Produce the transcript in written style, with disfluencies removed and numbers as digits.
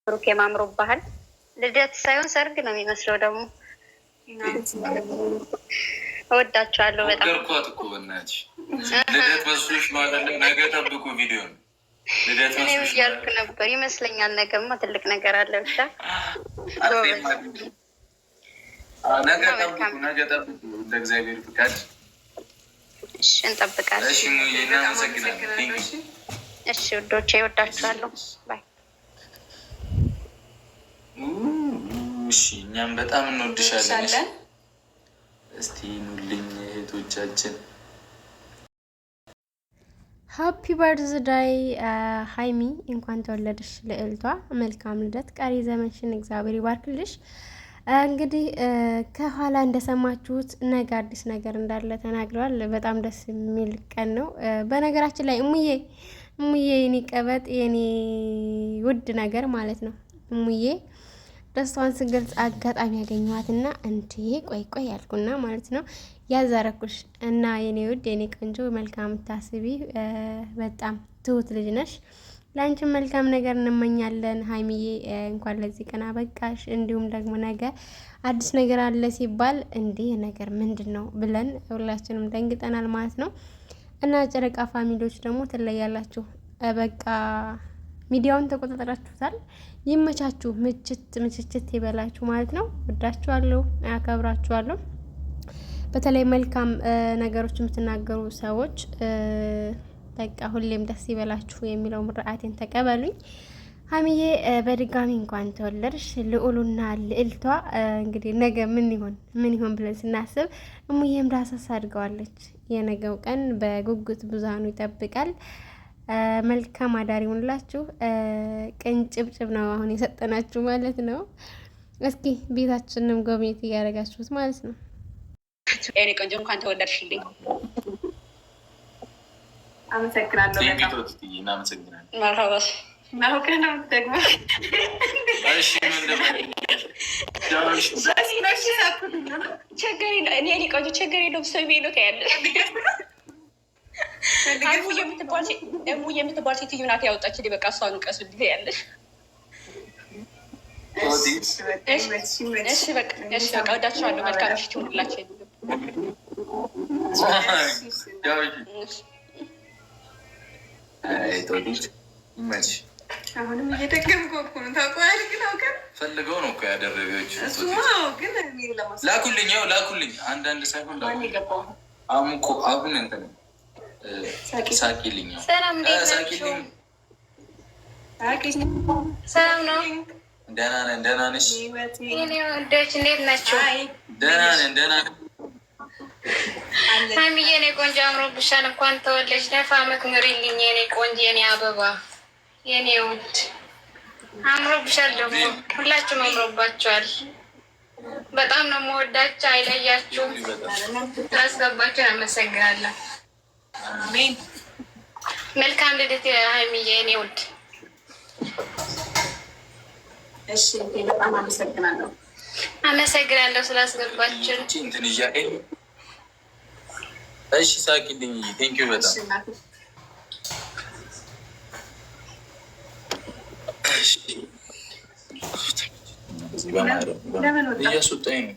ብሩክ የማምሮብሃል። ልደት ሳይሆን ሰርግ ነው የሚመስለው። ደግሞ እወዳቸዋለሁ በጣም። ገርኳት እኮ በእናትሽ ልደት መስሎሽ ነው አይደለ? ነገ ጠብቁ ቪዲዮ ነው። ልደት መስሎሽ እያልኩ ነበር ይመስለኛል። ነገማ ትልቅ ነገር አለ። ብቻ ነገ ጠብቁ፣ ነገ ጠብቁ እንደ እግዚአብሔር ፍቃድ። እሺ እንጠብቃለን። እሺ እናመሰግናለን። እሺ ውዶቼ እወዳችኋለሁ። ባይ። እሺ እኛም በጣም እንወድሻለን። እስቲ ኑልኝ እህቶቻችን። ሃፒ በርዝዳይ ሀይሚ፣ እንኳን ተወለድሽ ልዕልቷ። መልካም ልደት፣ ቀሪ ዘመንሽን እግዚአብሔር ይባርክልሽ። እንግዲህ ከኋላ እንደሰማችሁት ነገ አዲስ ነገር እንዳለ ተናግረዋል። በጣም ደስ የሚል ቀን ነው። በነገራችን ላይ እሙዬ የኔ ቀበጥ የኔ ውድ ነገር ማለት ነው። እሙዬ ደስታዋን ስገልጽ አጋጣሚ ያገኘኋትና እንዴ ቆይ ያልኩና ማለት ነው ያዛረኩሽ እና የኔ ውድ የኔ ቆንጆ መልካም ታስቢ፣ በጣም ትሁት ልጅ ነሽ። ለአንቺም መልካም ነገር እንመኛለን ሀይሚዬ። እንኳን ለዚህ ቀን አበቃሽ። እንዲሁም ደግሞ ነገ አዲስ ነገር አለ ሲባል እንዲህ ነገር ምንድን ነው ብለን ሁላችንም ደንግጠናል ማለት ነው። እና ጨረቃ ፋሚሊዎች ደግሞ ትለያላችሁ። በቃ ሚዲያውን ተቆጣጠራችሁታል። ይመቻችሁ፣ ምችት ይበላችሁ ማለት ነው። ወዳችኋለሁ፣ አከብራችኋለሁ። በተለይ መልካም ነገሮች የምትናገሩ ሰዎች በቃ ሁሌም ደስ ይበላችሁ የሚለው ምርቃቴን ተቀበሉኝ። ሀይሚዬ በድጋሚ እንኳን ተወለድሽ። ልዑሉና ልዕልቷ እንግዲህ ነገ ምን ይሆን ብለን ስናስብ እሙዬም ዳሰሳ አድርገዋለች። የነገው ቀን በጉጉት ብዙሃኑ ይጠብቃል። መልካም አዳር ይሁንላችሁ። ቅንጭብጭብ ነው አሁን የሰጠናችሁ ማለት ነው። እስኪ ቤታችንም ጎብኝት እያደረጋችሁት ማለት ነው። እኔ ቆንጆ እንኳን ተወለድሽልኝ። አመሰግናለሁ። መርሀባሽ ናውቀነው ደግሞ ችግር የለውም። ሰው ቤሎ ታያለሽ። እሙ የምትባል ሴትዮ ናት ያወጣች። በቃ እሷኑ ቀሱ ያለሽ። እሺ በቃ ወዳችኋለሁ። መልካም ምሽት ይሁንላችሁ። አሁንም እየደገምኩ እኮ ነው። ታውቀዋለህ ግን አውቀን ፈልገው ነው እኮ ያደረገችው። ላኩልኝ አንዳንድ ሳይሆን አሙኮ አሁን እንትን ሳቂልኝ ሰላም ነው። ደህና ነሽ? እንዴት ናቸው? ደህና ነን። ሀይሚዬ የኔ ቆንጆ አምሮብሻል። እንኳን ተወለድሽ። ነፋ መክምሪልኝ የኔ ቆንጆ የኔ አበባ የኔ ውድ አምሮብሻል። ደግሞ ሁላችሁም አምሮባችኋል። በጣም ነው የምወዳችሁ። አይለያችሁም። ስላስገባችሁ አመሰግናለሁ። መልካም ልደት ሀይሚዬ የኔ ውድ። እሺ በጣም አመሰግናለሁ ስላስገባችሁ። እሺ ሳቂልኝ። ቴንኪው በጣም እያስወጣኝ ነው።